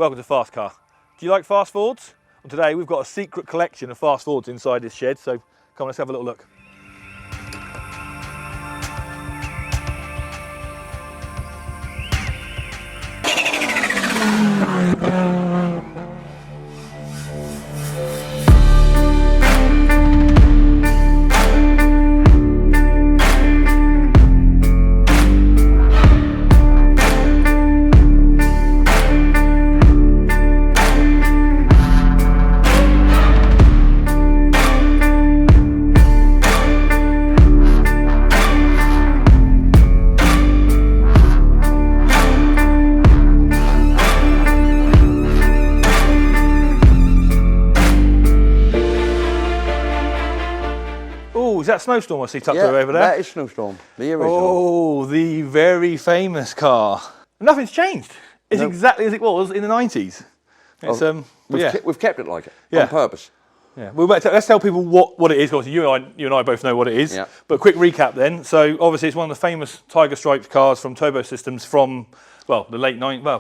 welcome to Fast Car. Do you like fast Fords? Well, today we've got a secret collection of fast Fords inside this shed, so come on, let's have a little look. Is that Snowstorm I see tucked away over there? That is Snowstorm, the original. Oh, the very famous car. Nothing's changed. It's exactly as it was in the 90s. It's, we've kept it like it, on purpose. Yeah. Well, let's tell people what it is. Obviously, you and I both know what it is. Yeah. But quick recap then. So obviously, it's one of the famous Tiger Stripes cars from Turbo Systems from, well, the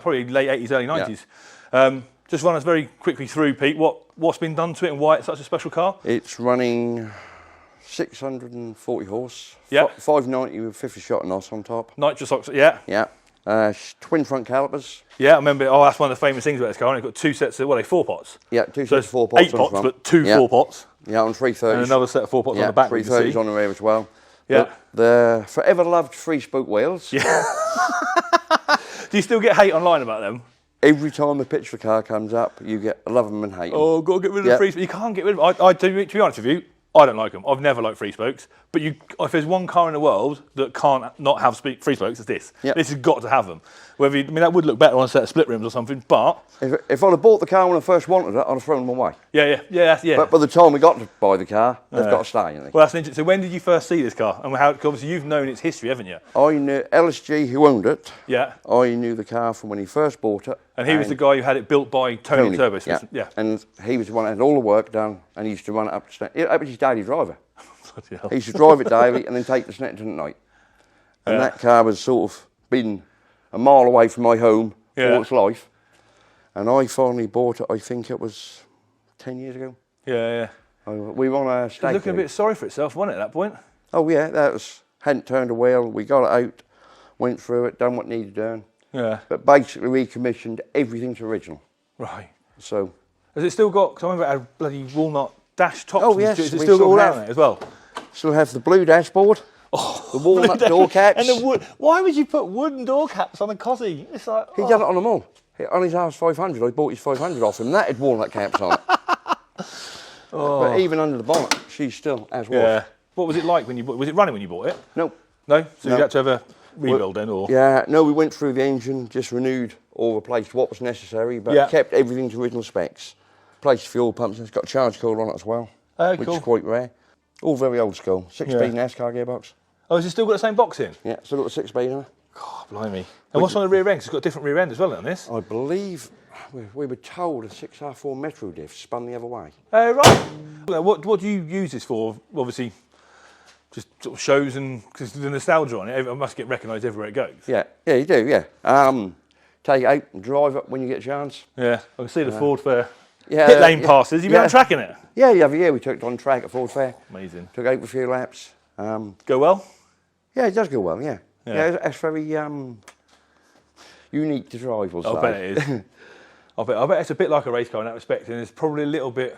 probably late 80s, early 90s. Yeah. Just run us very quickly through, Pete, what's been done to it and why it's such a special car. It's running 640 horse, 590 with 50 shot NOS on top. Nitrous oxide, yeah. Yeah. Twin front calipers. Yeah, I remember. Oh, that's one of the famous things about this car. It's got two sets of, what are they, 4 pots? Yeah, two sets of 4 pots. 8 pots, but two 4 pots. Yeah, on 330s. And another set of 4 pots on the back. 330s on the rear as well. Yeah. But the forever loved 3-spoke wheels. Yeah. Do you still get hate online about them? Every time a picture of a car comes up, you get love them and hate them. Oh, got to get rid of the 3 spokes. You can't get rid of them. To be honest with you, I don't like them. I've never liked 3 spokes. But if there's one car in the world that can't not have 3 spokes, it's this. Yep. This has got to have them. That would look better on a set of split rims or something, but... If I'd have bought the car when I first wanted it, I'd have thrown them away. Yeah. But by the time we got to buy the car, they've got to stay, haven't they? Well, that's interesting. So when did you first see this car? And how, obviously you've known its history, haven't you? I knew LSG, who owned it. Yeah. I knew the car from when he first bought it. And he was the guy who had it built by Tony Turbo System. Yeah. And he was the one that had all the work done, and he used to run it up to Snetterton. It was his daily driver. He used to drive it daily and then take the Snetterton at night. And that car was sort of been a mile away from my home all its life. And I finally bought it, I think it was 10 years ago. Yeah. We were on a stag. It was looking a bit sorry for itself, wasn't it, at that point? Oh yeah, hadn't turned a wheel. We got it out, went through it, done what needed done. Yeah. But basically recommissioned everything to original. Right. So. Has it still got, because I remember it had bloody walnut dash tops. Oh yes. Is it still got all that on it as well? Still have the blue dashboard. Oh, the walnut door caps. And the wood. Why would you put wooden door caps on a Cossie? It's like... He done it on them all. On his RS500, I bought his 500 off him, and that had walnut caps on it. But even under the bonnet, she's still as well. Yeah. What was it like when you bought it? Was it running when you bought it? No. No? So you had to have a rebuild then, or? Yeah, no, we went through the engine, just renewed or replaced what was necessary, but kept everything to original specs. Replaced fuel pumps, and it's got a charge cooler on it as well, which is quite rare. All very old school. 6-speed NASCAR gearbox. Oh, has it still got the same box in? Yeah, still got a 6-speed. God, blimey. And what's on the rear end? 'Cause it's got a different rear end as well on this. I believe we were told a 6R4 Metro diff spun the other way. Right. What do you use this for? Obviously, just sort of shows and because the nostalgia on it. It must get recognised everywhere it goes. Yeah, you do, yeah. Take it out and drive it when you get a chance. Yeah, I can see the Ford Fair pit lane passes. You've been on track in it? Yeah, we took it on track at Ford Fair. Amazing. Took it out for a few laps. Go well? Yeah, it does go well, yeah. Yeah, it's very unique to drive, we'll say. I bet it is. I bet it's a bit like a race car in that respect, and it's probably a little bit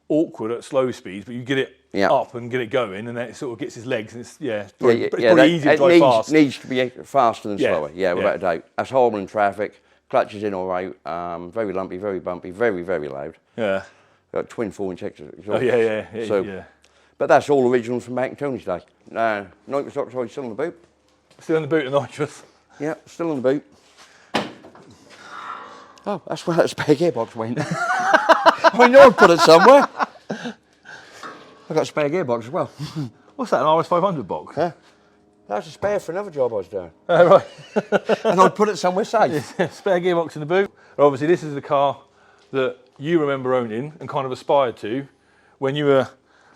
awkward at slow speeds, but you get it up and get it going, and then it sort of gets its legs, and it's probably easier to drive fast. It needs to be faster than slower, without a doubt. That's horrible in traffic, clutches in or out, very lumpy, very bumpy, very, very loud. Yeah. Got twin 4-inch exhaust. Oh, yeah. But that's all original from back in Tony's day. Nitrous oxide still in the boot. Still in the boot of nitrous? Yeah, still in the boot. Oh, that's where that spare gearbox went. I know I'd put it somewhere. I've got a spare gearbox as well. What's that, an RS500 box? Yeah. That's a spare for another job I was doing. Oh, right. And I'd put it somewhere safe. Yeah, spare gearbox in the boot. Obviously, this is the car that you remember owning and kind of aspired to when you were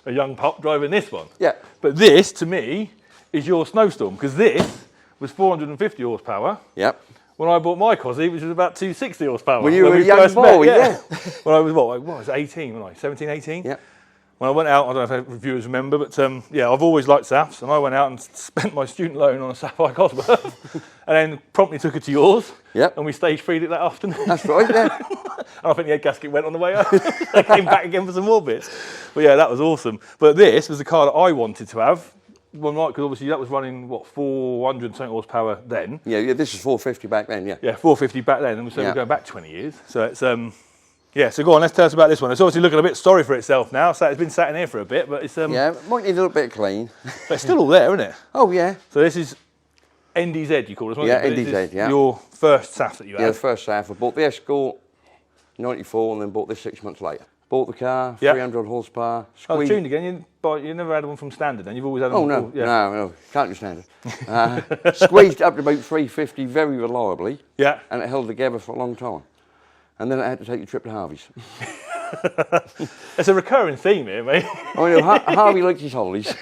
a young pup driving this one. Yeah. But this, to me, is your Snowstorm, because this was 450 horsepower. Yep. when I bought my Cosy, which was about 260 horsepower. When you were a young boy, yeah. When I was, what was 18, wasn't I? 17, 18? Yeah. When I went out, I don't know if reviewers remember, but yeah, I've always liked Saps, and I went out and spent my student loan on a Sapphire Cosworth, and then promptly took it to yours, Yep. and we stage freed it that afternoon. That's right, yeah. And I think the head gasket went on the way home. I came back again for some more bits. But yeah, that was awesome. But this was the car that I wanted to have. Well, not because obviously that was running, what, 400 something horsepower then. Yeah, this was 450 back then, yeah. Yeah, 450 back then, and so we're going back 20 years. So it's, yeah, so go on, let's tell us about this one. It's obviously looking a bit sorry for itself now, so it's been sat in here for a bit, but it's... yeah, it might need a little bit of clean. But it's still all there, isn't it? Oh, yeah. So this is NDZ, you call it, wasn't Yeah, it? NDZ, yeah. Your first SAF that you had. Yeah, the first Sapphire. I bought the Escort, 94, and then bought this 6 months later. Bought the car, Yep. 300 horsepower. Oh, tuned again, you never had one from standard then, you've always had one Oh, no, from... Yeah. no, can't do standard. Squeezed up to about 350 very reliably. Yeah. And it held together for a long time. And then I had to take the trip to Harvey's. It's a recurring theme here, mate. Oh, you know, Harvey likes his holidays.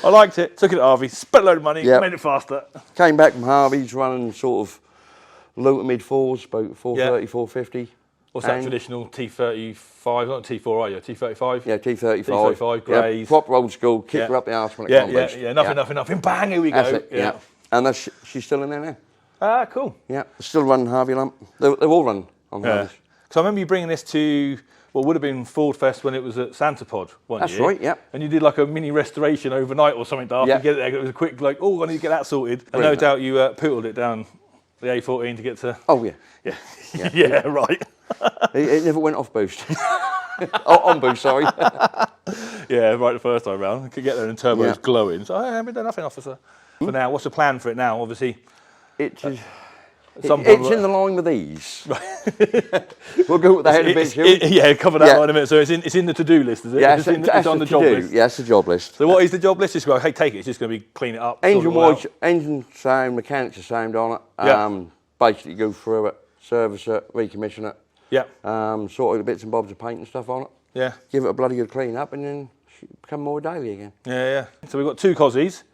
I liked it, took it to Harvey, spent a load of money, Yep. made it faster. Came back from Harvey's running sort of low to mid fours, about 430, 450. What's that traditional T35, not T4 are you, T35? Yeah, T35. T35, greys. Yeah, proper old school, kick her up the arse when it comes boost. Nothing, bang, here we go. That's it, yeah. And that's, she's still in there now. Ah, cool. Yeah, still running Harvey lamp. They've all run on Harvey's. So I remember you bringing this to what would have been Ford Fest when it was at Santa Pod one year. That's right, yeah. And you did like a mini restoration overnight or something after you get it there. It was a quick, like, oh, I need to get that sorted. And no doubt you poodled it down the A14 to get to... Oh, yeah. Yeah, yeah, right. It never went off boost. On boost, sorry. Yeah, right the first time round. Could get there and turbo's glowing. So I haven't done nothing, officer. For now, what's the plan for it now? Obviously, it's in the line with these. We'll go with that in a bit, shall we? Yeah, cover that line in a minute. So it's in the to-do list, is it? Yeah, it's on the job list. Yeah, it's the job list. So what is the job list? Just go, hey, take it. It's just going to be clean it up. Engine sound, mechanics are sound on it. Basically go through it, service it, recommission it. Yeah. Sort of the bits and bobs of paint and stuff on it. Yeah. Give it a bloody good clean up, and then become more daily again. Yeah. So we've got two Cosies.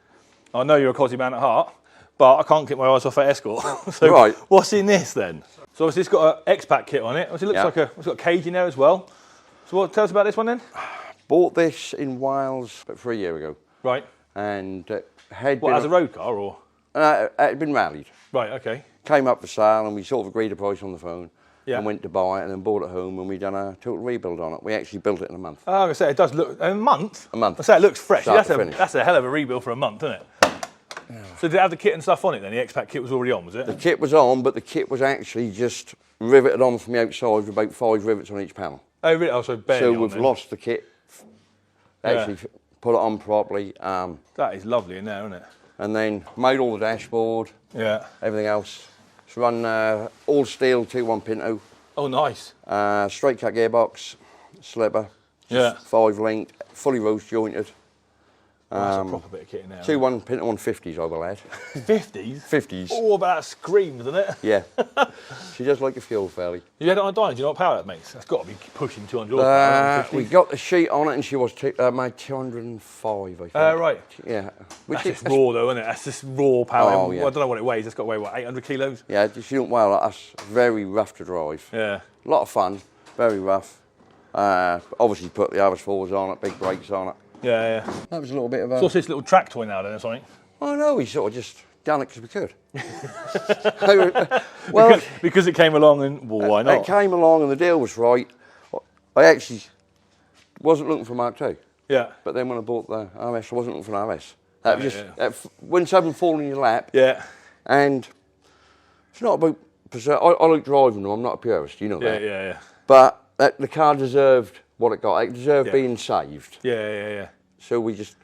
I know you're a Cosy man at heart, but I can't get my eyes off that Escort. So right. What's in this then? So obviously it's got an X-Pack kit on it. Obviously it looks like it's got a cage in there as well. So tell us about this one then? Bought this in Wales about 3 years ago. Right. And as a road car or? It had been rallied. Right, okay. Came up for sale and we sort of agreed a price on the phone. Yeah. And went to buy it and then bought it home and we done a total rebuild on it. We actually built it in a month. Oh, I was going to say, it does look... A month? A month. I say it looks fresh. That's a hell of a rebuild for a month, isn't it? Yeah. So did it have the kit and stuff on it then? The X-Pack kit was already on, was it? The kit was on, but the kit was actually just riveted on from the outside with about 5 rivets on each panel. Oh, really? Oh, so barely So on we've then. lost the kit. Actually put it on properly. That is lovely in there, isn't it? And then made all the dashboard. Yeah. Everything else. It's run all steel 2.1 Pinto. Oh, nice. Straight cut gearbox, slipper. Yeah. 5 linked, fully rose jointed. That's a proper bit of kit in there. 2.1 Pinto 150s, I will add. 50s? 50s. Oh, but that screams, doesn't it? Yeah. She does like a fuel fairly. You had it on a dyno, do you know what power that makes? That's got to be pushing 200 horsepower. We got the sheet on it and she was made 205, I think. Right. Yeah. That's just raw though, isn't it? That's just raw power. Oh, yeah. I don't know what it weighs. It's got to weigh, what, 800 kilos? Yeah, she don't weigh like us. Very rough to drive. Yeah. A lot of fun, very rough. Obviously put the RS4s on it, big brakes on it. Yeah. That was a little bit of a... So what's this little track toy now then or something? Oh no, we sort of just done it because we could. because it came along and, well, why not? It came along and the deal was right. I actually wasn't looking for Mark II. Yeah. But then when I bought the RS, I wasn't looking for an RS. That was just, when something falls in your lap. Yeah. And it's not about, I like driving them, I'm not a purist, you know that. Yeah. But the car deserved what it got. It deserved being saved. Yeah. So we just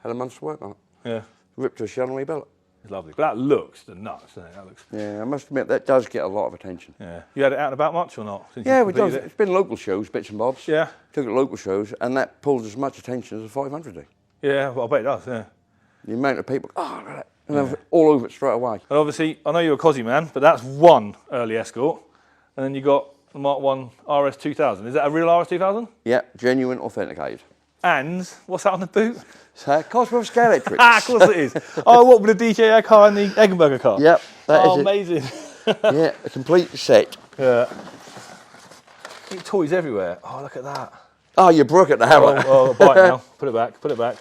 had a month's work on it. Yeah. Ripped to a shell and rebuilt it. It's lovely. But that looks the nuts, doesn't it? That looks... Yeah, I must admit, that does get a lot of attention. Yeah. You had it out and about much or not? Yeah, we done. It's been local shows, bits and bobs. Yeah. Took it to local shows, and that pulled as much attention as a 500 did. Yeah, well, I bet it does, yeah. The amount of people, look at that. And they're all over it straight away. And obviously, I know you're a Cosy man, but that's one early Escort. And then you got the Mark 1 RS2000. Is that a real RS2000? Yeah, genuine, authenticated. And what's that on the boot? Cosworth Scalextric. Of course it is. Oh, what with the DJI car and the Eggenberger car? Yep. That is amazing. Yeah, a complete set. Yeah. Toys everywhere. Oh, look at that. Oh, you broke it, the hammer. Oh, bite now. Put it back. Put it back.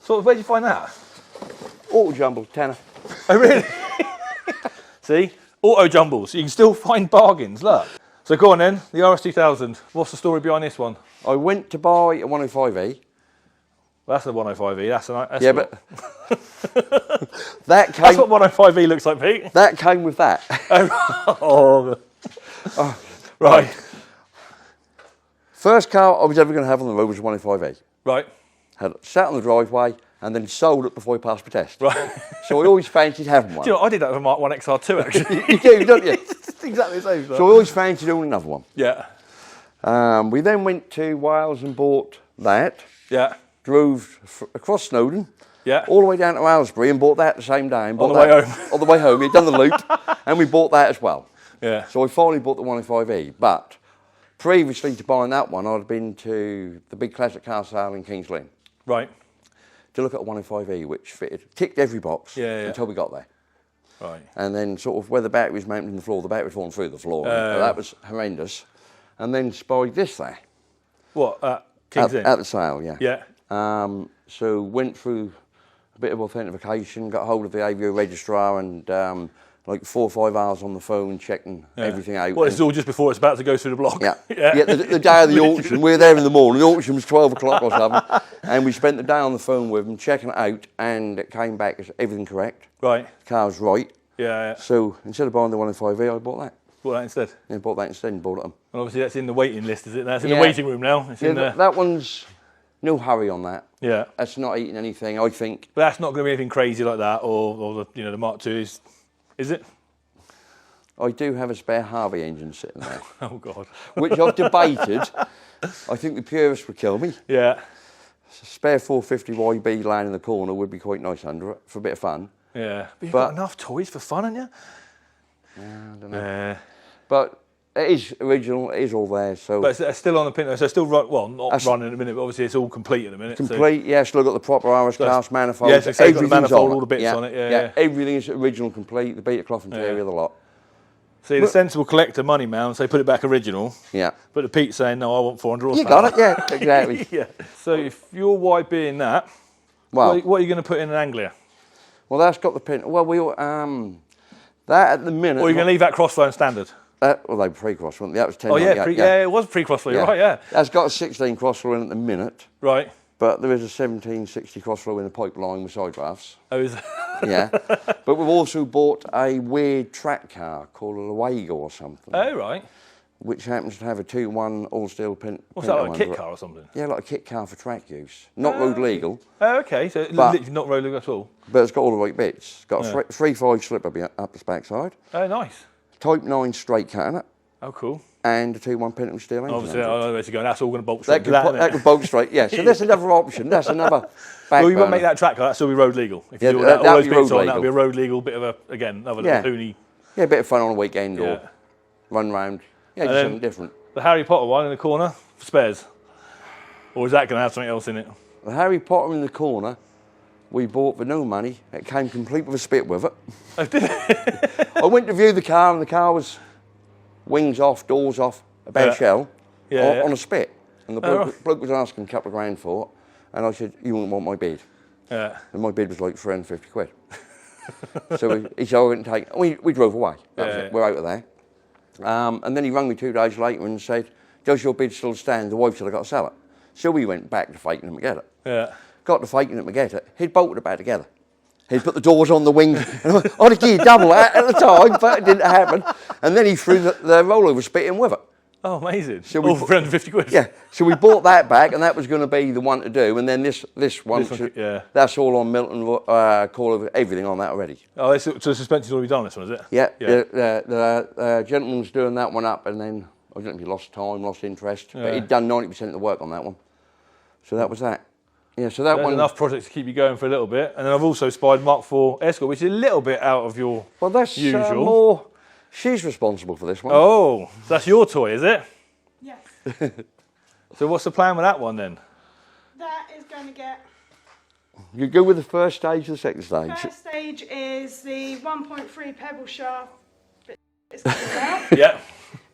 So, where'd you find that? Auto jumble, tenner. Oh, really? See? Auto jumbles. You can still find bargains. Look. So, go on then. The RS2000. What's the story behind this one? I went to buy a 105E. Well, that's a 105E. That's an Escort. Yeah, but That's what 105E looks like, Pete. That came with that. Oh. Right. First car I was ever going to have on the road was a 105E. Right. Had it sat on the driveway and then sold it before I passed my test. Right. So I always fancied having one. Do you know, I did that with a Mark 1 XR2 actually. You do, don't you? It's exactly the same. So I always fancied owning another one. Yeah. We then went to Wales and bought that. Yeah. Drove across Snowdon. Yeah. All the way down to Aylesbury and bought that the same day. And On bought the way that home. On the way home. We'd done the loop and we bought that as well. Yeah. So I finally bought the 105E. But previously to buying that one, I'd been to the big classic car sale in Kings Lynn Right. to look at a 105E, which ticked every box Yeah. until we got there. Right. And then sort of where the battery was mounted in the floor, the battery was falling through the floor. That was horrendous. And then spied this there. What? King's Inn? At the sale, yeah. Yeah. So went through a bit of authentication, got hold of the AVO registrar and like 4 or 5 hours on the phone checking everything out. Well, it's all just before it's about to go through the block. Yeah, the day of the auction, we were there in the morning, the auction was 12 o'clock or something, and we spent the day on the phone with them, checking it out, and it came back as everything correct. Right. The car was right. Yeah. So instead of buying the 105E, I bought that. Bought that instead? Yeah, bought that instead and bought it on. And obviously that's in the waiting list, is it? That's in the waiting room now. It's in the... That one's no hurry on that. Yeah. That's not eating anything, I think. But that's not going to be anything crazy like that, or the the Mark II is it? I do have a spare Harvey engine sitting there. Oh God. Which I've debated. I think the purists would kill me. Yeah. Spare 450 YB laying in the corner would be quite nice under it for a bit of fun. Yeah. But you've got enough toys for fun, haven't you? Yeah, I don't know. But it is original, it is all there. So. But it's still on the pin, so it's still not running at the minute, but obviously it's all complete at the minute. Complete, yeah, still got the proper RS cast manifold. Yes, it's got the manifold, all the bits on it. Yeah. Everything is original, complete, the beta cloth interior, the lot. See, the sensible collector money man, say put it back original. Yeah. But the Pete's saying, no, I want 400 horsepower. You got it, yeah, exactly. Yeah. So if your YB in that, what are you going to put in an Anglia? Well, that's got the pin. Well, that at the minute. Or are you going to leave that crossflow standard? Well, they were pre-cross, weren't they? That was 10. Oh, yeah, it was pre-crossflow, yeah. Right, yeah. That's got a 16 crossflow in at the minute. Right. But there is a 1760 crossflow in the pipeline with side drafts. Oh, is Yeah. But we've also bought a weird track car called a Luego or something. Oh, right. Which happens to have a 2-1 all-steel pin. What's that, like a kit car or something? Yeah, like a kit car for track use. Not road legal. Oh, okay. So literally not road legal at all. But it's got all the right bits. It's got a 3.5 slip up the backside. Oh, nice. Type 9 straight cut in it. Oh, cool. And a 2-1 Pentium steel engine. Obviously, I know where to go. That's all going to bolt straight. That could bolt straight, yeah. So that's another option. That's another back Well, you won't make that track car. That'll still be road legal. If you do all those bits on, that'll be a road legal. Bit of another little poony. Yeah, a bit of fun on a weekend or run round. Yeah, just something different. The Harry Potter one in the corner for spares. Or is that going to have something else in it? The Harry Potter in the corner, we bought for no money. It came complete with a spit with it. Oh, did it? I went to view the car and the car was wings off, doors off, a bare shell on a spit. And the bloke was asking a couple of grand for it. And I said, you wouldn't want my bid. Yeah. And my bid was like 350 quid. So he said, I wouldn't take it. We drove away. That was it. We're out of there. And then he rang me 2 days later and said, does your bid still stand? The wife said, I've got to sell it. So we went back to Fakenham to get it. Yeah. Got to Fakenham to get it. He'd bolted it back together. He'd put the doors on the wings. And I'd have given double that at the time, but it didn't happen. And then he threw the rollover spit in with it. Oh, amazing. So all for 350 quid. Yeah. So we bought that back, and that was going to be the one to do. And then this one, that's all on Milton, call of everything on that already. Oh, so the suspension's already done on this one, is it? Yeah. The gentleman's doing that one up, and then I don't know if he lost time, lost interest, but he'd done 90% of the work on that one. So that was that. Yeah, so that There's one. enough projects to keep you going for a little bit. And then I've also spied Mk4 Escort, which is a little bit out of your usual. More. She's responsible for this one. Oh, so that's your toy, is it? Yes. So what's the plan with that one then? That is going to get You go with the first stage or the second stage? First stage is the 1.3 pebble shaft. It's coming out. Yeah.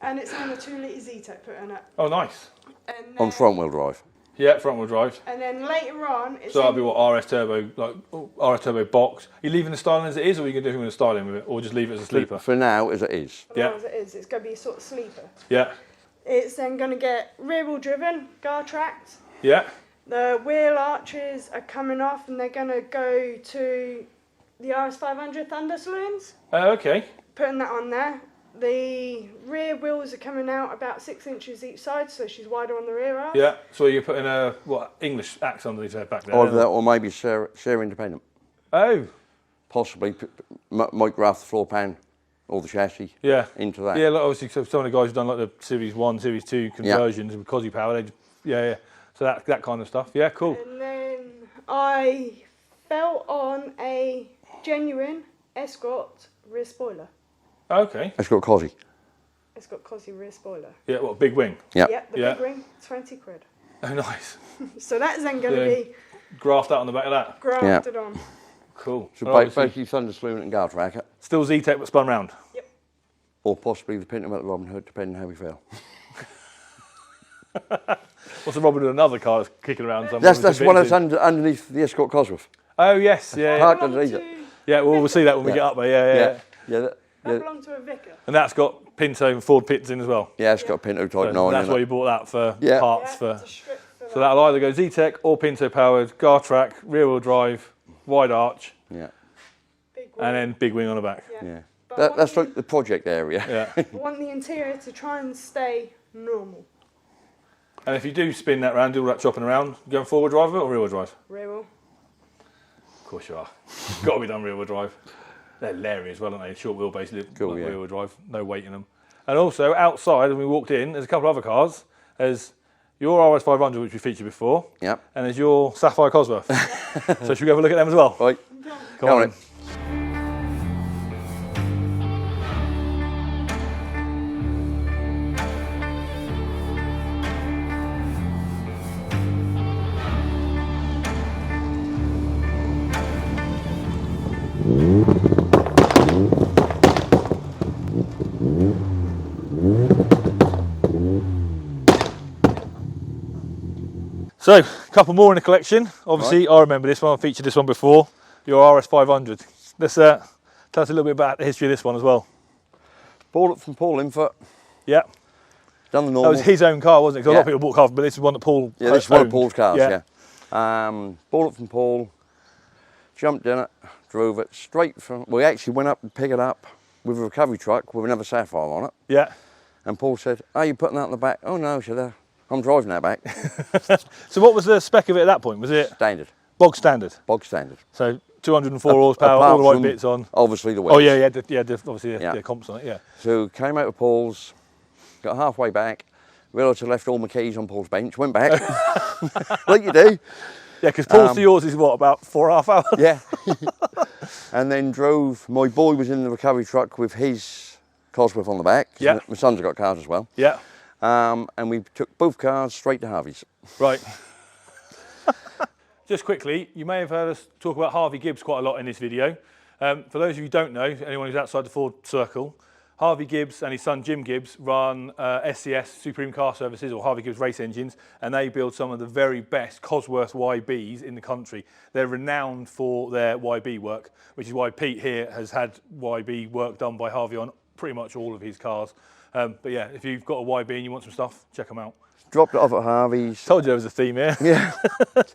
And it's on a 2 litre Z-Tech put in it. Oh, nice. And then, On front wheel drive. Yeah, front wheel drive. And then later on, it's So that'll be what RS Turbo, like RS Turbo box. Are you leaving the styling as it is, or are you going to do anything with the styling with it, or just leave it as a sleeper? For now, as it is. Yeah. as it is. It's going to be a sort of sleeper. Yeah. It's then going to get rear wheel driven, guard tracked. Yeah. The wheel arches are coming off, and they're going to go to the RS500 Thunder saloons. Okay. Putting that on there. The rear wheels are coming out about 6 inches each side, so she's wider on the rear arch. Yeah. So you're putting a English axe underneath her back there. Either that or maybe share independent. Oh. Possibly might graft the floor pan or the chassis into that. Yeah, like obviously so some of the guys who've done like the Series 1, Series 2 conversions with Cosy Power, yeah. So that kind of stuff. Yeah, cool. And then I fell on a genuine Escort rear spoiler. Okay. It's got Cosy. It's got Cosy rear spoiler. Yeah, what, big wing? Yep. Yep, the big ring, 20 quid. Oh, nice. So that's then going to be graft that on the back of that. grafted on. Cool. So And basically Thunder Saloon and guard tracker. still Z-Tech but spun round. Yep. Or possibly the Pinto at Robin Hood, depending how we feel. What's the Robin with another car that's kicking around somewhere? That's one that's underneath the Escort Cosworth. Oh, yes. Yeah. Parked Belong underneath to- it. Yeah, well, we'll see that when we get up there. Yeah. Yeah, That belonged to a vicar. And that's got Pinto and Ford pits in as well. yeah, it's got a Pinto Type 9 So in that's why it. you bought that for Yeah. parts Yeah, for. it's a strip for So that'll either go Z-Tech or Pinto powered, gar track, rear wheel drive, wide arch, Yeah, big and then big wing on the back. yeah. But I want That's the- like the project area. Yeah. I want the interior to try and stay normal. And if you do spin that round, do all that chopping around, you going forward drive or rear wheel drive? Rear wheel. Of course you are. Got to be done rear wheel drive. They're hilarious, well, aren't they? Short wheelbase, Cool, yeah. rear wheel drive, no weight in them. And also outside, when we walked in, there's a couple of other cars. There's your RS500, which we featured before. Yep. And there's your Sapphire Cosworth. So should we have a look at them as well? Right. Come Go on. on then. So, a couple more in the collection. Obviously, I remember this one. I featured this one before. Your RS500. Let's tell us a little bit about the history of this one as well. Bought it from Paul Infant. Yeah, Done the that normal. was his own car, wasn't it? 'Cause a lot of Yeah. people bought cars, but this is one that Paul Yeah, this is one of owned. Paul's cars, yeah. Bought it from Paul, jumped in it, drove it straight from... We actually went up and picked it up with a recovery truck with another Sapphire on it. Yeah. And Paul said, "Oh, you putting that in the back?" "Oh, no," said I. "I'm driving that back." So what was the spec of it at that point? Was it Standard, bog standard? bog standard. So 204 horsepower, Apart all the right from, bits on. Obviously the wheels. Oh yeah, obviously Yeah. the comps on it, yeah. So came out of Paul's, got halfway back, realised I left all my keys on Paul's bench, went back, like you do. Yeah, because Paul's to yours is what, about 4.5 hours? Yeah. And then drove, my boy was in the recovery truck with his Cosworth on the back. Yeah. My son's got cars as well. Yeah, And we took both cars straight to Harvey's. right. Just quickly, you may have heard us talk about Harvey Gibbs quite a lot in this video. For those of you who don't know, anyone who's outside the Ford circle, Harvey Gibbs and his son Jim Gibbs run SCS, Supreme Car Services, or Harvey Gibbs Race Engines, and they build some of the very best Cosworth YBs in the country. They're renowned for their YB work, which is why Pete here has had YB work done by Harvey on pretty much all of his cars. But yeah, if you've got a YB and you want some stuff, check them out. Dropped it off at Harvey's. Told you there was a theme here. Yeah,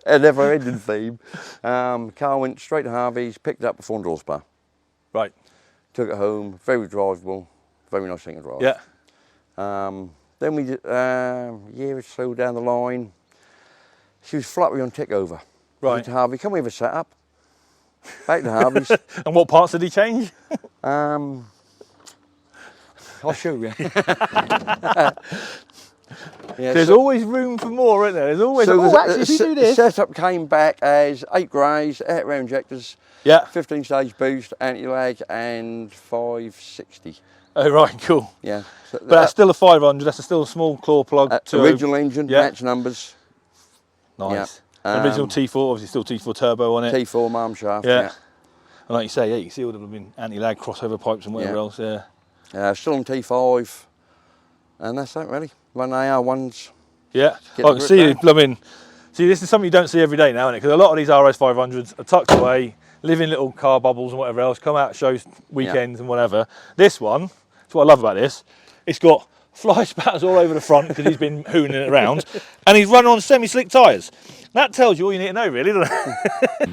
a never-ending theme. Car went straight to Harvey's, picked it up with 400 horsepower. Right. Took it home, very drivable, very nice thing to drive. Yeah. Then we, a year or so down the line, she was fluttery on tick over. Right. Went to Harvey, can we have a set-up? Back to Harvey's. And what parts did he change? I'll show you. Yeah, There's always room for more, isn't there? There's always. so Oh, actually, if you do the this. setup came back as 8 greys, 8 round injectors, Yeah. 15 stage boost, anti-lag, and 560. Oh, right, cool. Yeah. So But that's still a 500. That's still a small claw plug. original engine, Yeah. match numbers. Nice. Original T4, obviously still T4 turbo on it. T4 marm shaft. Yeah. Yeah. And like you say, yeah, you can see all the anti-lag crossover pipes and whatever else. Yeah. Still on T5, and that's that really. Run AR1s. Yeah. I can see. I mean, see, this is something you don't see every day now, isn't it? Because a lot of these RS500s are tucked away, live in little car bubbles and whatever else. Come out shows weekends and whatever. This one, that's what I love about this. It's got fly spatters all over the front because he's been hooning it around, and he's run on semi-slick tyres. That tells you all you need to know, really, doesn't it?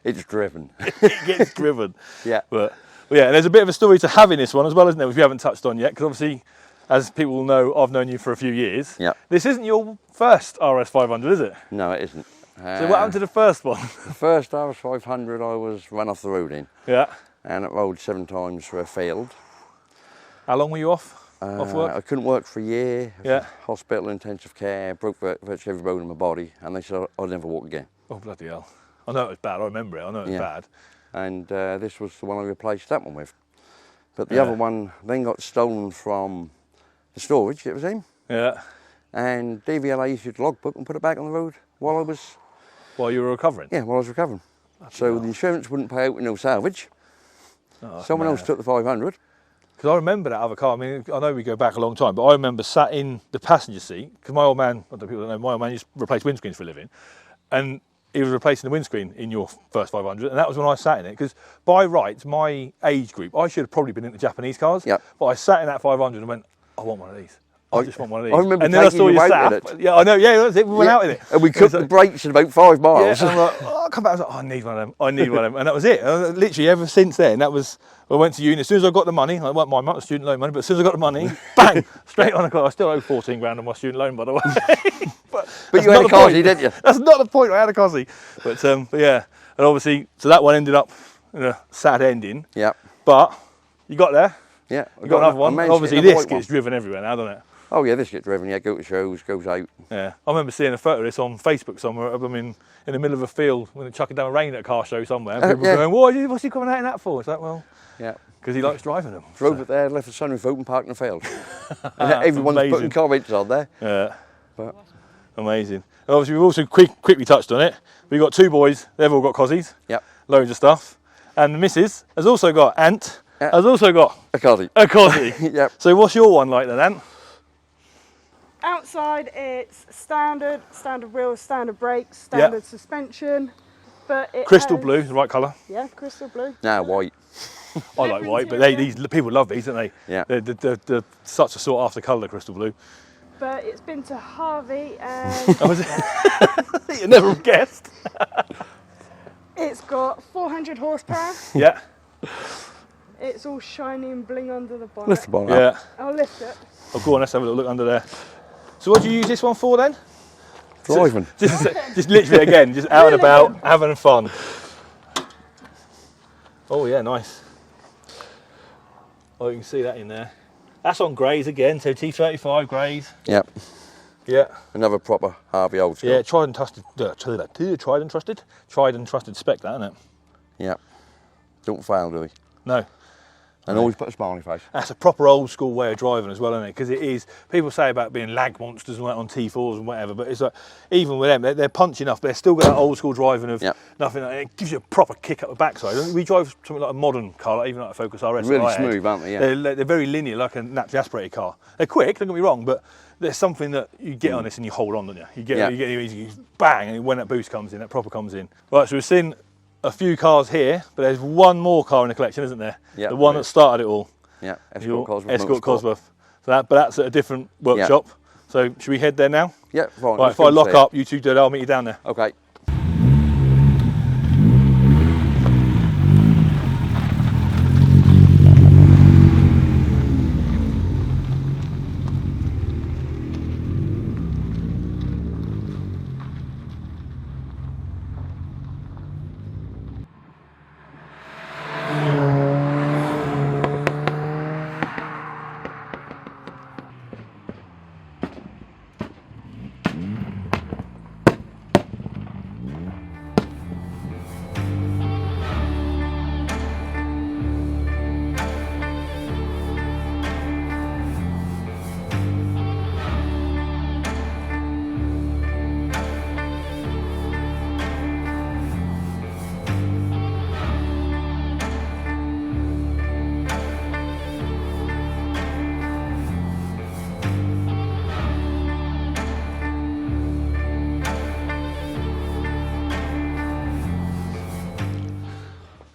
It's driven. It gets driven. Yeah. But yeah, and there's a bit of a story to having this one as well, isn't there, which we haven't touched on yet, because obviously, as people will know, I've known you for a few years. Yeah. This isn't your first RS500, is it? No, it isn't. So what happened to the first one? The first RS500 I was run off the road in. Yeah. And it rolled 7 times for a field. How long were you off work? I couldn't work for a year. Yeah. Hospital, intensive care, broke virtually every bone in my body, and they said I'd never walk again. Oh, bloody hell. I know it was bad, I remember it, I know it was bad. And this was the one I replaced that one with. But the other one then got stolen from the storage it was in. Yeah. And DVLA issued a logbook and put it back on the road while I was... While you were recovering? Yeah, while I was recovering. So the insurance wouldn't pay out with no salvage. Oh, Someone else took the 500. Because I remember that other car. I mean, I know we go back a long time, but I remember sat in the passenger seat, because my old man, I don't know if people don't know, my old man used to replace windscreens for a living, and he was replacing the windscreen in your first 500, and that was when I sat in it, because by rights, my age group, I should have probably been into Japanese cars, but I sat in that 500 and went, I want one of these. I just want one of these. I remember and then I saw you sat. Yeah, I know. Yeah, that's it. We went out in it. And we cut the brakes in about 5 miles. Yeah, and I'm like, oh, I come back. I was like, oh, I need one of them. I need one of them. And that was it. Literally, ever since then, that was. I went to uni. As soon as I got the money, I won't mind my student loan money, but as soon as I got the money, bang, straight on the car. I still owe 14 grand on my student loan, by the way. but you had a Cosy, didn't you? That's not the point. I had a Cosy. But yeah, and obviously, so that one ended up in a sad ending. Yeah. But you got there. Yeah. You got another one. And obviously, this gets driven everywhere now, doesn't it? Oh yeah, this gets driven. Yeah, go to shows, goes out. Yeah, I remember seeing a photo of this on Facebook somewhere. I mean, in the middle of a field when they're chucking down rain at a car show somewhere. And people were going, what's he coming out in that for? It's like, well, because he likes driving them. Drove it there, left the sunroof open, parked in the field. And everyone's putting comments on there. Yeah, but amazing. And obviously, we've also quickly touched on it. We've got 2 boys. They've all got Cosies. Yep. Loads of stuff. And the missus has also got Ant. Has also got a Cosy. A Cosy. Yep. So what's your one like then, Ant? Outside it's standard wheels, standard brakes, standard suspension, but it crystal blue, the right colour. Yeah, crystal blue. Nah, white. I like white, but these people love these, don't they? Yeah. They're such a sought after colour, crystal blue. But it's been to Harvey and oh, was it? You never guessed. It's got 400 horsepower. Yeah. It's all shiny and bling under the bonnet. Lift the bonnet. Yeah. I'll lift it. Oh, go on, let's have a little look under there. So what do you use this one for then? Driving. Just literally again, just out and about, having fun. Oh yeah, nice. Oh, you can see that in there. That's on greys again, so T35 greys. Yep. Yeah. Another proper Harvey old school. Yeah, tried and trusted spec, that, isn't it? Yep. Don't fail, do we? No. And always put a smiley face. That's a proper old school way of driving as well, isn't it? Because it is, people say about being lag monsters and that on T4s and whatever, but it's like, even with them, they're punchy enough, but they're still got that old school driving of nothing. It gives you a proper kick up the backside. We drive something like a modern car, like even like a Focus RS. Really smooth, aren't they? Yeah. They're very linear, like a naturally aspirated car. They're quick, don't get me wrong, but there's something that you get on this and you hold on, don't you? You get you bang, and when that boost comes in, that proper comes in. Right, so we've seen a few cars here, but there's one more car in the collection, isn't there? Yeah. The one that started it all. Yeah, Escort Cosworth. Escort Cosworth. So but that's at a different workshop. So should we head there now? Yeah, fine. Right, if I lock up, you two do it, I'll meet you down there. Okay.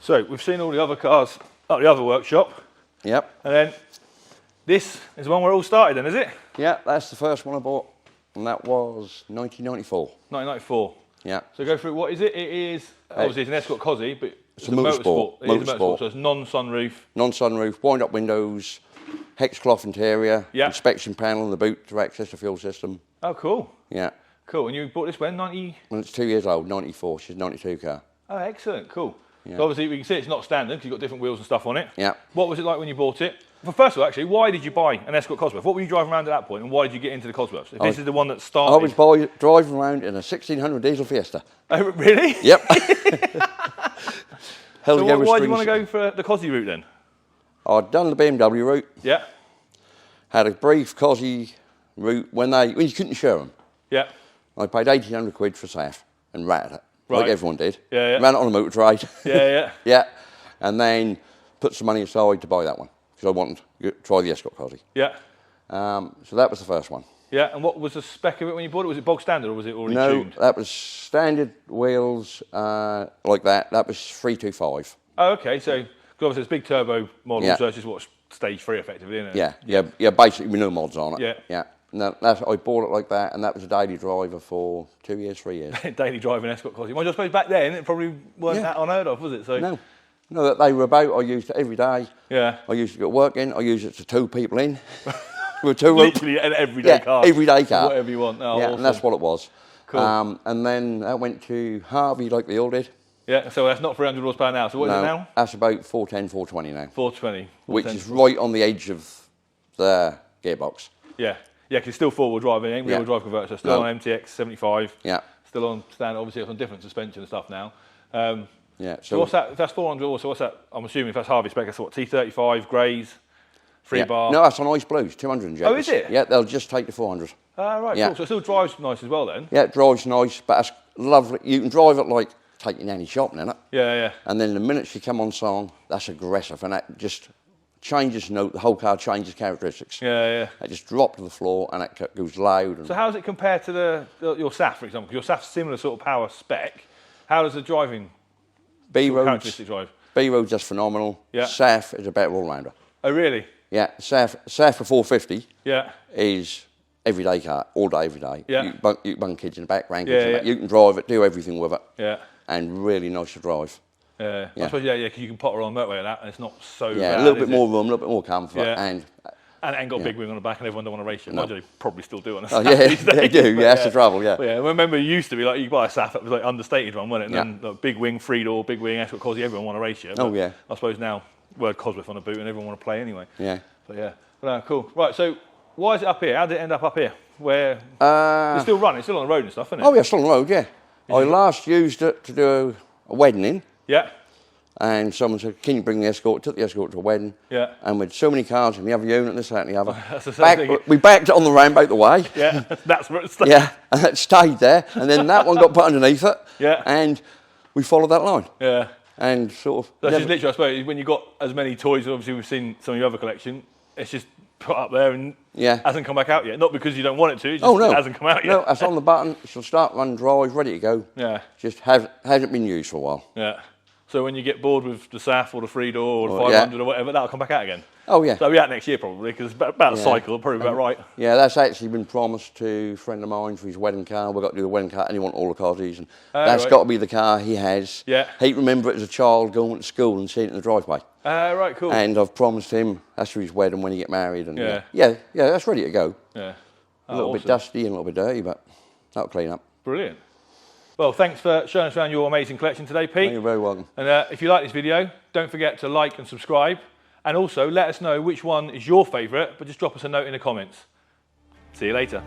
So we've seen all the other cars at the other workshop. Yep. And then this is the one where it all started then, is it? Yeah, that's the first one I bought, and that was 1994. 1994. Yeah. So go through, what is it? It is, obviously it's an Escort Cosy, but it's a motorsport. It is a motorsport, so it's non-sunroof. Non-sunroof, wind-up windows, hex cloth interior, yeah. inspection panel in the boot to access the fuel system. Oh, cool. Yeah. Cool, and you bought this when, 90? Well, it's 2 years old, 94, she's a 92 car. Oh, excellent, cool. Yeah. So obviously we can see it's not standard because you've got different wheels and stuff on it. Yeah. What was it like when you bought it? Well, first of all, actually, why did you buy an Escort Cosworth? What were you driving around at that point, and why did you get into the Cosworths? If this is the one that started... I was driving around in a 1600 diesel Fiesta. Oh, really? Yep. So why do you want to go for the Cosy route then? I'd done the BMW route. Yeah. Had a brief Cosy route when you couldn't insure them. Yeah. I paid 1,800 quid for SAF and ratted it, like everyone did. Yeah, yeah. Ran it on a motor trade. Yeah, yeah. Yeah. And then put some money aside to buy that one because I wanted to try the Escort Cosy. Yeah. So that was the first one. Yeah, and what was the spec of it when you bought it? Was it bog standard or was it already tuned? No, that was standard wheels like that. That was 325. Oh, okay. So, because obviously it's a big turbo model, Yeah. so it's just what, stage 3 effectively, isn't it? Yeah. Basically, with no mods on it. Yeah. Yeah. No, I bought it like that, and that was a daily driver for 2 years, 3 years. Daily driving Escort Cosy. Well, I suppose back then it probably weren't that unheard of, was it? So No, that they were about. I used it every day. Yeah. I used to get work in. I used it to tow people in. With two literally an everyday car. Everyday car. Whatever you want. Oh, yeah, awesome. and that's what it was. Cool. And then I went to Harvey like they all did. Yeah, so that's not 300 horsepower now. So what is it now? That's about 410, 420 now. 420. Which is right on the edge of the gearbox. Yeah. Yeah, because it's still four-wheel drive, it ain't rear-wheel drive converter, so still on MTX 75. Yeah. Still on standard, obviously it's on different suspension and stuff now. Yeah. So what's that? If that's 400 also, what's that? I'm assuming if that's Harvey spec, that's what, T35, greys, 3-bar? No, that's on ice blues, 200 injectors. Oh, is it? Yeah, they'll just take the 400. Right, yeah. Cool. So it still drives nice as well then? Yeah, it drives nice, but it's lovely. You can drive it like taking any shopping in it. Yeah, yeah. And then the minute you come on song, that's aggressive, and that just changes note. The whole car changes characteristics. Yeah, yeah. It just drops to the floor, and it goes loud. And so how does it compare to your SAF, for example? Your SAF's similar sort of power spec. How does the driving characteristic drive? B road's just phenomenal. Yeah. SAF is a better all-rounder. Oh, really? Yeah, SAF for 450 Yeah. is everyday car, all day, every day. Yeah. You can bung kids in the back, grandkids in the back. Yeah. You can drive it, do everything with it. Yeah. And really nice to drive. Yeah. I suppose, because you can potter on the motorway like that, and it's not so Yeah, bad, a little bit more room, a little bit more comfort. Yeah. And it ain't got a big wing on the back, and everyone don't want to race it. No. They probably still do on a Oh, SAF yeah, these days, they do. but Yeah, that's the trouble, yeah. But yeah, I remember it used to be like you buy a SAF, it was like understated one, wasn't it? And then like, big wing, 3-door, big wing, Escort Cosy, everyone want to race you. Oh, yeah. I suppose now, word Cosworth on the boot, and everyone want to play anyway. Yeah. But yeah. But, cool. Right, so why is it up here? How did it end up here? Where it's still running, it's still on the road and stuff, isn't it? Oh, yeah, still on the road, yeah. I last used it to do a wedding in. Yeah. And someone said, can you bring the Escort? Took the Escort to a wedding. Yeah. And with so many cars in the other unit, this, that and the other. That's the same thing. We backed it on the roundabout the way. Yeah, that's where it stayed. Yeah, and it stayed there. And then that one got put underneath it. Yeah. And we followed that line. Yeah. And sort of... That's just literally, I suppose, when you've got as many toys, obviously we've seen some of your other collection, it's just put up there and hasn't come back out yet. Not because you don't want it to, it just it hasn't come out yet. No, it's on the button, she'll start, run, drive, ready to go. Yeah. Just hasn't been used for a while. Yeah. So when you get bored with the SAF or the 3-door or the 500 or whatever, that'll come back out again. Oh, yeah. So it'll be out next year probably, because it's about a cycle, probably about right. Yeah, that's actually been promised to a friend of mine for his wedding car. We've got to do the wedding car, and he wants all the Cosys, and that's got to be the car he has. Yeah. He'd remember it as a child going to school and seeing it in the driveway. Right, cool. And I've promised him that's for his wedding when he get married. And yeah, that's ready to go. Yeah. A little bit dusty and a little bit dirty, but that'll clean up. Brilliant. Well, thanks for showing us around your amazing collection today, Pete. You're very welcome. And if you like this video, don't forget to like and subscribe. And also let us know which one is your favourite, but just drop us a note in the comments. See you later.